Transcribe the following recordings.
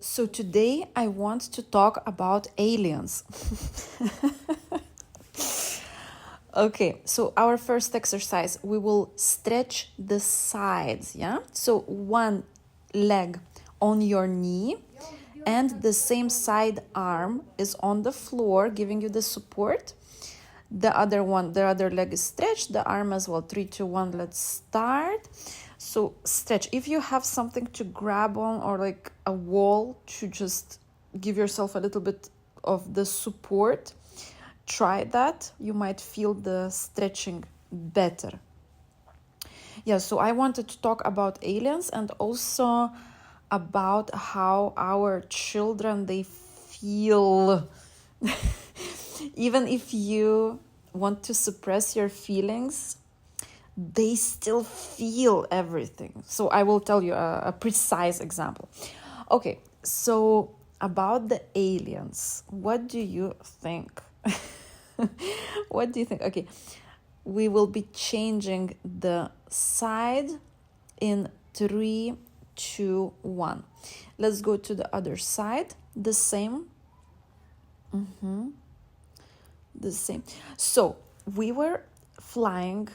So today I want to talk about aliens. Okay, so our first exercise, we will stretch the sides, yeah? So one leg on your knee and the same side arm is on the floor, giving you the support. The other leg is stretched, the arm as well. 3, 2, 1, let's start. So stretch. If you have something to grab on or like a wall to just give yourself a little bit of the support, try that. You might feel the stretching better. Yeah, so I wanted to talk about aliens and also about how our children, they feel. Even if you want to suppress your feelings, they still feel everything. So I will tell you a precise example. Okay, so about the aliens, what do you think? What do you think? Okay, we will be changing the side in 3, 2, 1. Let's go to the other side. The same. The same. So we were flying.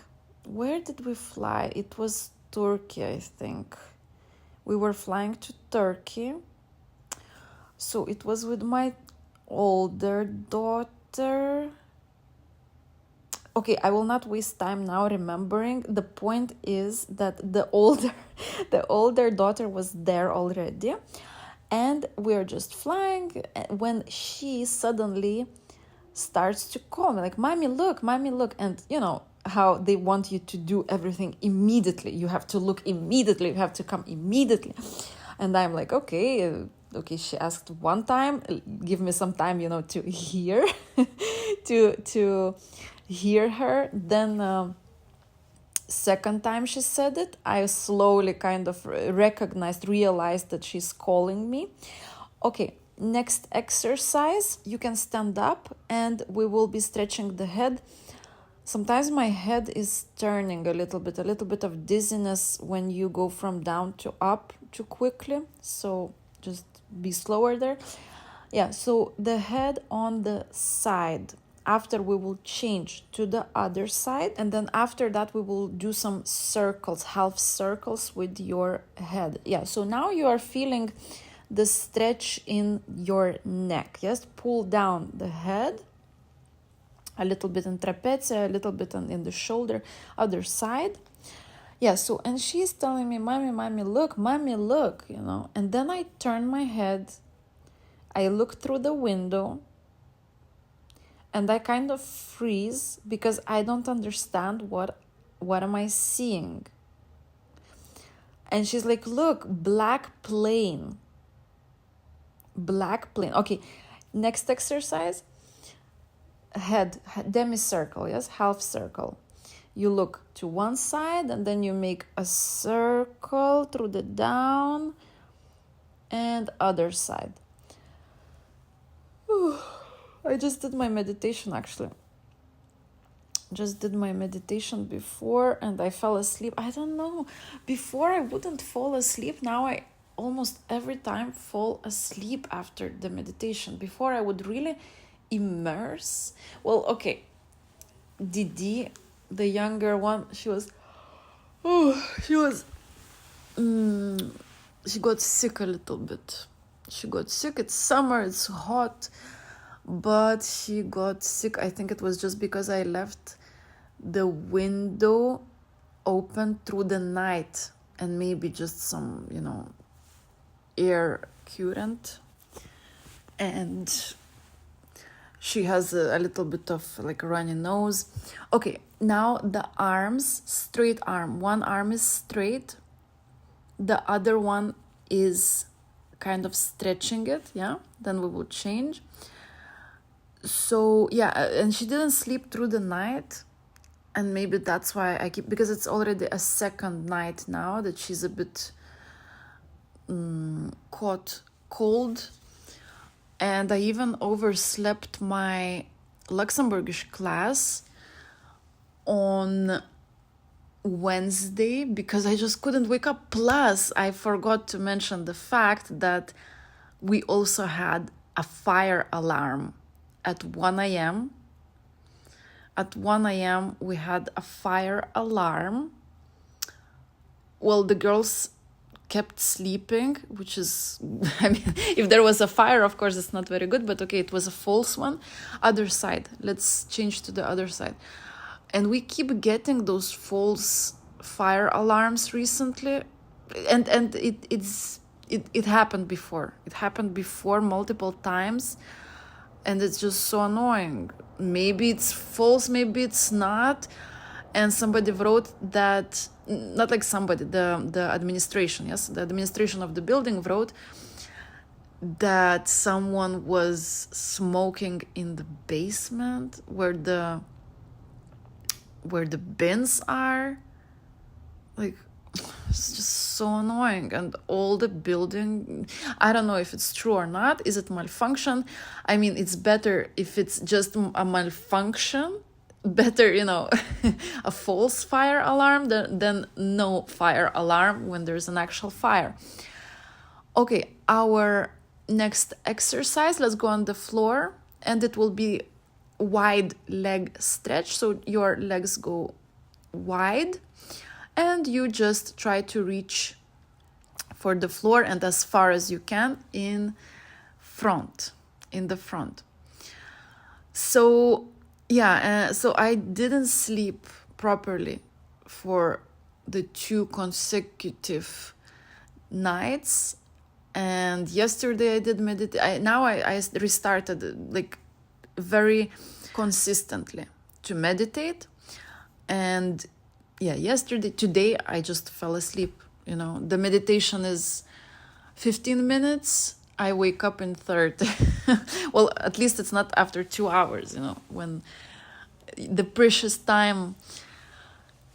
Where did we fly? It was Turkey, I think. We were flying to Turkey. So it was with my older daughter. Okay, I will not waste time now remembering. The point is that the older daughter was there already. And we're just flying when she suddenly starts to call me like, mommy look, and you know how they want you to do everything immediately. You have to look immediately, you have to come immediately. And I'm like, okay, she asked one time, give me some time, to hear to hear her. Then second time she said it, I slowly kind of realized that she's calling me. Okay, next exercise, you can stand up and we will be stretching the head. Sometimes my head is turning a little bit of dizziness when you go from down to up too quickly. So just be slower there. Yeah, so the head on the side. After we will change to the other side. And then after that, we will do some circles, half circles with your head. Yeah, so now you are feeling the stretch in your neck. Yes, pull down the head. A little bit in trapeze, a little bit in the shoulder, other side. Yeah, so, and she's telling me, mommy, look, And then I turn my head, I look through the window, and I kind of freeze because I don't understand what am I seeing. And she's like, look, black plane. Okay, next exercise. Head, semicircle, yes, half circle. You look to one side and then you make a circle through the down and other side. I just did my meditation actually. Just did my meditation before and I fell asleep. I don't know. Before I wouldn't fall asleep. Now I almost every time fall asleep after the meditation. Before I would really immerse. Well, okay. Didi, the younger one, she got sick a little bit. She got sick. It's summer, it's hot, but she got sick. I think it was just because I left the window open through the night and maybe just some, air current. And she has a little bit of like a runny nose. Okay, now the arms, straight arm. One arm is straight. The other one is kind of stretching it, yeah? Then we will change. So, yeah, and she didn't sleep through the night. And maybe that's why I keep... Because it's already a second night now that she's a bit caught cold. And I even overslept my Luxembourgish class on Wednesday because I just couldn't wake up. Plus, I forgot to mention the fact that we also had a fire alarm at 1 a.m. At 1 a.m. we had a fire alarm. Well, the girls kept sleeping, which is, I mean, if there was a fire, of course, it's not very good, but okay, it was a false one. Other side, let's change to the other side. And we keep getting those false fire alarms recently. And it happened before. It happened before multiple times. And it's just so annoying. Maybe it's false, maybe it's not. And somebody wrote that, not like somebody, the administration, yes? The administration of the building wrote that someone was smoking in the basement where the bins are. Like, it's just so annoying. And all the building, I don't know if it's true or not. Is it malfunction? I mean, it's better if it's just a malfunction. Better, a false fire alarm than no fire alarm when there's an actual fire. Okay, our next exercise, let's go on the floor, and it will be wide leg stretch. So your legs go wide and you just try to reach for the floor and as far as you can in the front. So so I didn't sleep properly for the 2 consecutive nights. And yesterday I did meditate. Now I restarted like very consistently to meditate. And today I just fell asleep. The meditation is 15 minutes. I wake up in 30. Well, at least it's not after 2 hours, when the precious time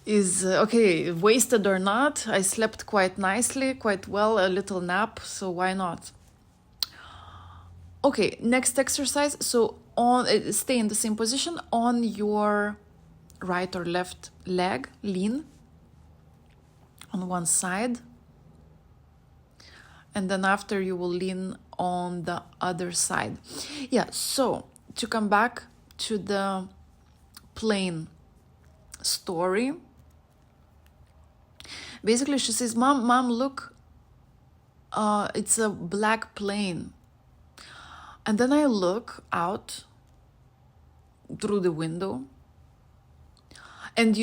is, wasted or not. I slept quite nicely, quite well, a little nap, so why not? Okay, next exercise. So stay in the same position on your right or left leg, lean on one side. And then after you will lean on the other side. So to come back to the plane story. Basically, she says, Mom, look, it's a black plane. And then I look out through the window. And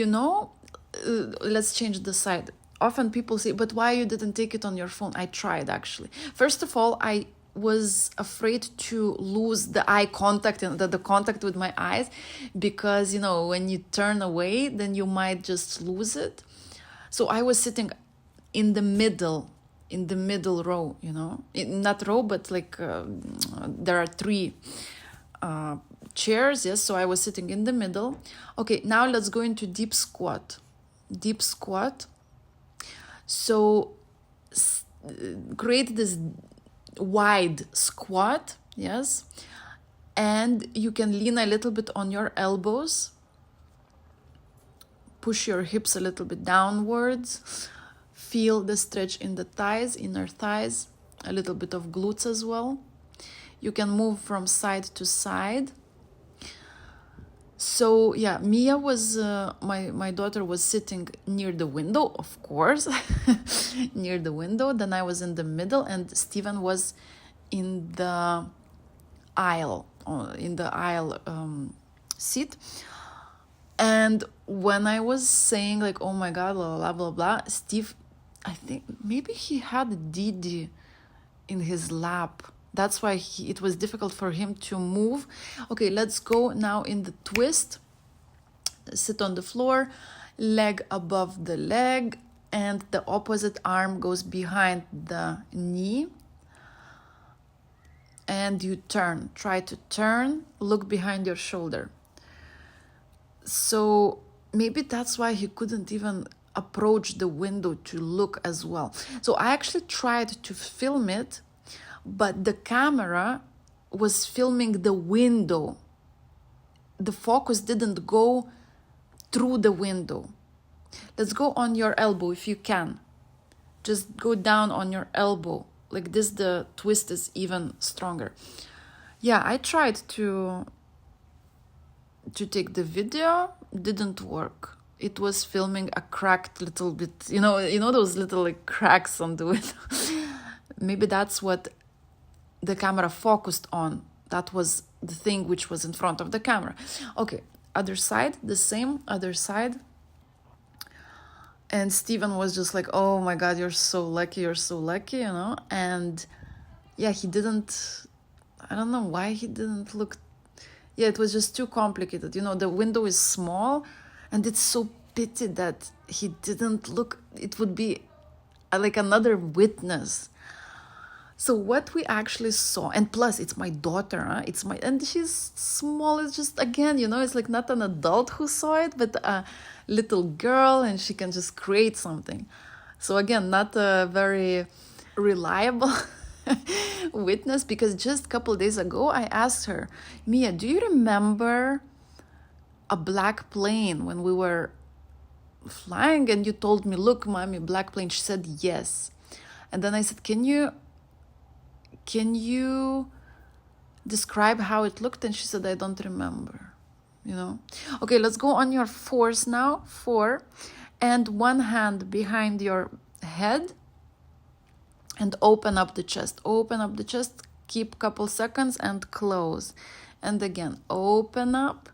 let's change the side. Often people say, but why you didn't take it on your phone? I tried, actually. First of all, I was afraid to lose the eye contact and the contact with my eyes because, when you turn away, then you might just lose it. So I was sitting in the middle row, not row, but like there are 3 chairs. Yes, so I was sitting in the middle. Okay, now let's go into deep squat. So create this wide squat, yes, and you can lean a little bit on your elbows, push your hips a little bit downwards, feel the stretch in the thighs, inner thighs, a little bit of glutes as well. You can move from side to side. So Mia was, my daughter was sitting near the window, of course, near the window. Then I was in the middle and Steven was in the aisle, seat. And when I was saying like, oh my God, blah, blah, blah, blah, Steve, I think maybe he had Didi in his lap. That's why it was difficult for him to move. Okay, let's go now in the twist. Sit on the floor, leg above the leg, and the opposite arm goes behind the knee. And you turn. Try to turn, look behind your shoulder. So maybe that's why he couldn't even approach the window to look as well. So I actually tried to film it, but the camera was filming the window. The focus didn't go through the window. Let's go on your elbow if you can. Just go down on your elbow like this, the twist is even stronger. Yeah, I tried to take the video, didn't work. It was filming a cracked little bit, you know those little like cracks on the window. Maybe that's what the camera focused on. That was the thing which was in front of the camera. Okay, other side, the same, other side. And Steven was just like, oh my God, you're so lucky, And yeah, he didn't, I don't know why he didn't look. Yeah, it was just too complicated. The window is small, and it's so pity that he didn't look. It would be like another witness. So what we actually saw, and plus it's my daughter, and she's small. It's just, again, it's like not an adult who saw it, but a little girl, and she can just create something. So again, not a very reliable witness, because just a couple days ago I asked her, Mia, do you remember a black plane when we were flying and you told me, look, mommy, black plane? She said yes. And then I said, can you describe how it looked? And she said, I don't remember. Okay, let's go on your fours now. 4, and one hand behind your head, and open up the chest. Keep couple seconds and close. And again, open up.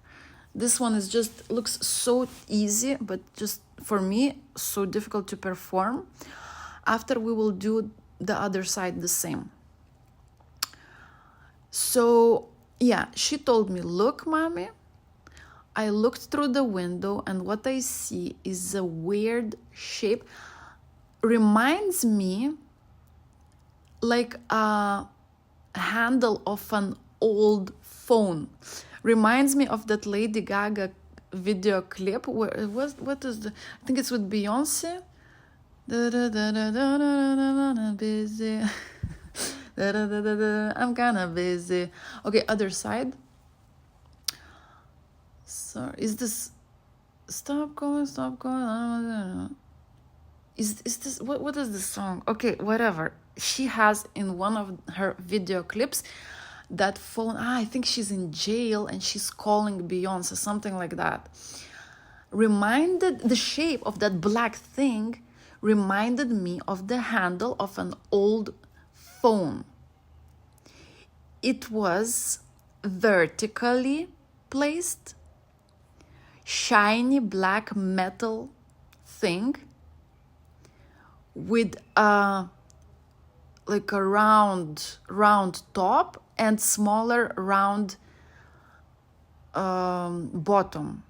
This one is just looks so easy, but just for me so difficult to perform. After, we will do the other side the same. So yeah, she told me, look, mommy, I looked through the window, and what I see is a weird shape. Reminds me like a handle of an old phone. Reminds me of that Lady Gaga video clip where it was, I think it's with Beyonce. Busy. I'm kinda busy. Okay, other side. So is this stop going? Is this what is the song? Okay, whatever. She has in one of her video clips that phone. I think she's in jail and she's calling Beyonce, something like that. The shape of that black thing reminded me of the handle of an old phone. It was vertically placed, shiny black metal thing with a round top and smaller round bottom,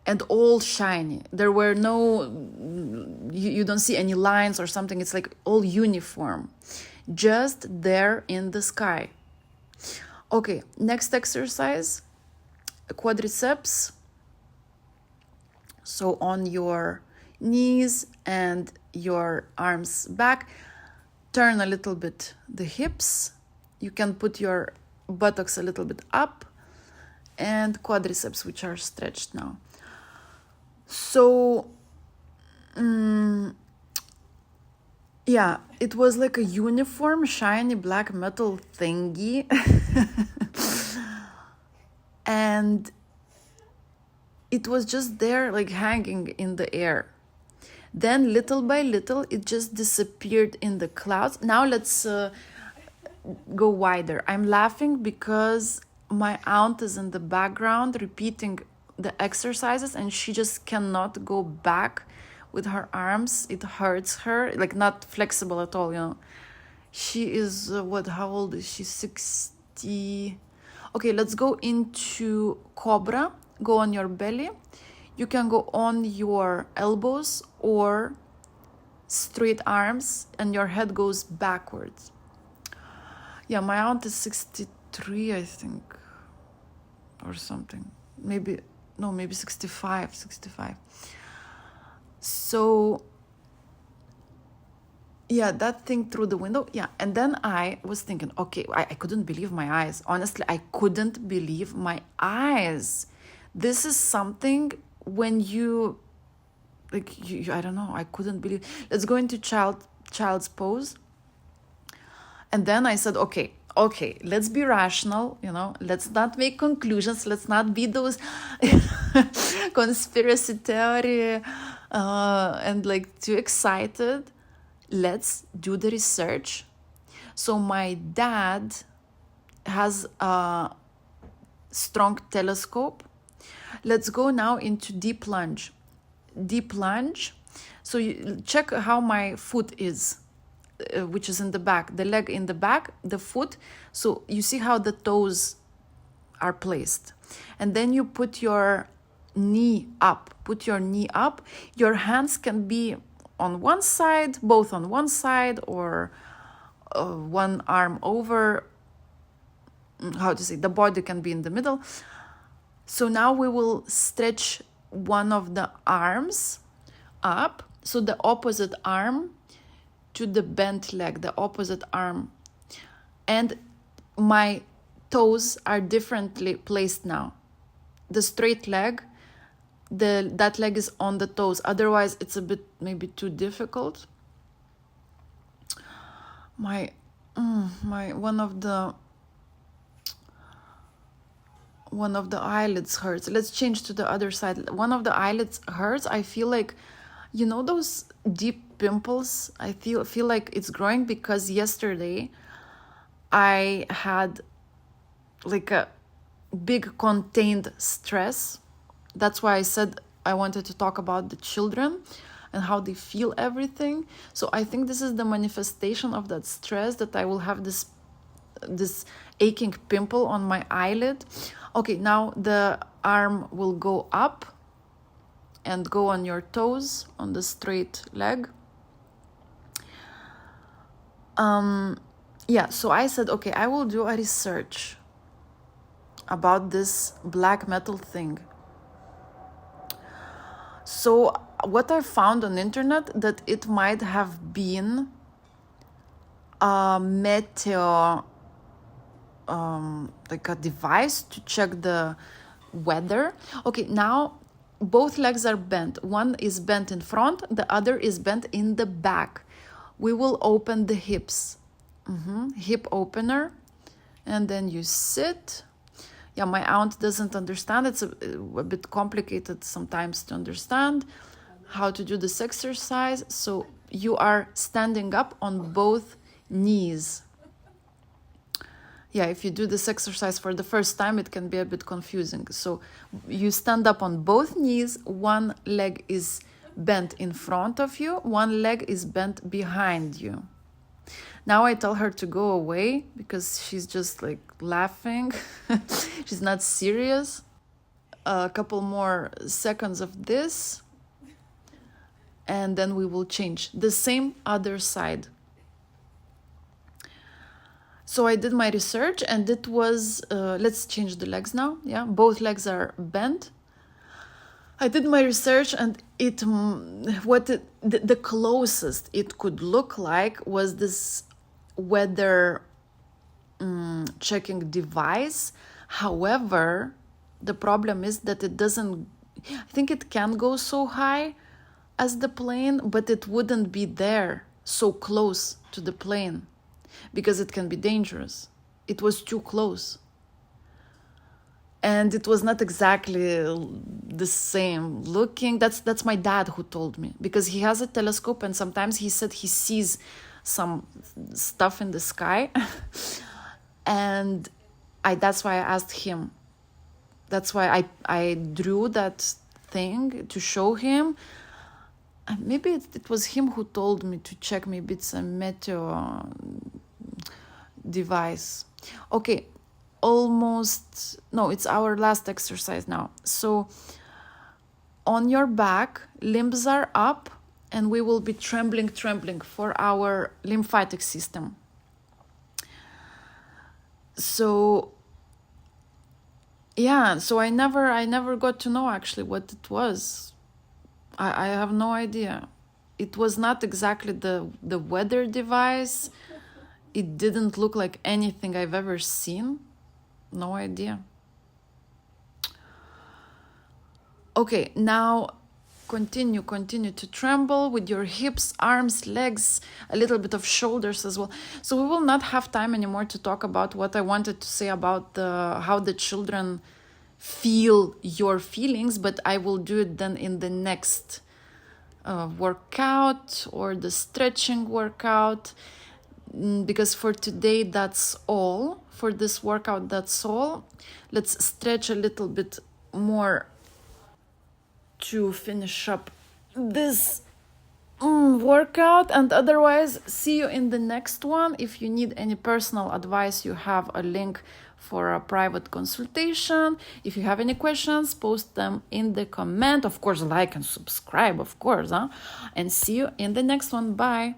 and all shiny. There were no, you don't see any lines or something. It's like all uniform, just there in the sky. Okay, next exercise, quadriceps. So on your knees and your arms back, turn a little bit the hips. You can put your buttocks a little bit up, and quadriceps, which are stretched now. So yeah, it was like a uniform shiny black metal thingy. And it was just there, like hanging in the air. Then little by little it just disappeared in the clouds. Now let's go wider. I'm laughing because my aunt is in the background repeating the exercises, and she just cannot go back with her arms. It hurts her, like not flexible at all, She is, how old is she? 60. Okay, let's go into cobra. Go on your belly. You can go on your elbows or straight arms, and your head goes backwards. Yeah, my aunt is 63, I think, or something. Maybe 65. So yeah, that thing through the window. Yeah, and then I was thinking, okay, I couldn't believe my eyes. Honestly, I couldn't believe my eyes. This is something when you I don't know, I couldn't believe. Let's go into child's pose. And then I said, okay, let's be rational, let's not make conclusions, let's not be those conspiracy theory and like too excited. Let's do the research. So my dad has a strong telescope. Let's go now into deep lunge. Deep lunge. So you check how my foot is, which is in the back, the leg in the back, the foot. So you see how the toes are placed. And then you put your knee up. Put your knee up. Your hands can be on one side, both on one side, or one arm over. How to say? The body can be in the middle. So now we will stretch one of the arms up. So the opposite arm to the bent leg, the opposite arm. And my toes are differently placed now. The straight leg, that leg is on the toes. Otherwise, it's a bit maybe too difficult. My one of the eyelids hurts. Let's change to the other side. One of the eyelids hurts. I feel like, those deep pimples, I feel like it's growing because yesterday I had like a big contained stress. That's why I said I wanted to talk about the children and how they feel everything. So I think this is the manifestation of that stress, that I will have this aching pimple on my eyelid. Okay, now the arm will go up and go on your toes, on the straight leg. So I said, okay, I will do a research about this black metal thing. So what I found on the internet, that it might have been a meteor, like a device to check the weather. Okay, now both legs are bent. One is bent in front, the other is bent in the back. We will open the hips. Hip opener. And then you sit. Yeah, my aunt doesn't understand. It's a bit complicated sometimes to understand how to do this exercise. So you are standing up on both knees. Yeah, if you do this exercise for the first time, it can be a bit confusing. So you stand up on both knees. One leg is bent in front of you. One leg is bent behind you. Now I tell her to go away because she's just like laughing. She's not serious. A couple more seconds of this. And then we will change. The same other side. So I did my research and it was, let's change the legs now. Yeah, both legs are bent. I did my research and the closest it could look like was this weather checking device. However, the problem is that it doesn't, I think it can go so high as the plane, but it wouldn't be there so close to the plane because it can be dangerous. It was too close. And it was not exactly the same looking. That's my dad who told me, because he has a telescope and sometimes he said he sees some stuff in the sky. And that's why I asked him. That's why I drew that thing to show him. Maybe it was him who told me to check. Maybe it's a meteor device. Okay. It's our last exercise now. So on your back, limbs are up, and we will be trembling for our lymphatic system. So I never got to know actually what it was. I have no idea. It was not exactly the weather device. It didn't look like anything I've ever seen. No idea. Okay, now continue to tremble with your hips, arms, legs, a little bit of shoulders as well. So we will not have time anymore to talk about what I wanted to say about how the children feel your feelings, but I will do it then in the next workout or the stretching workout, because for today that's all. For this workout, that's all. Let's stretch a little bit more to finish up this workout, and otherwise see you in the next one. If you need any personal advice, you have a link for a private consultation. If you have any questions, post them in the comment. Of course, like and subscribe, of course, and see you in the next one. Bye.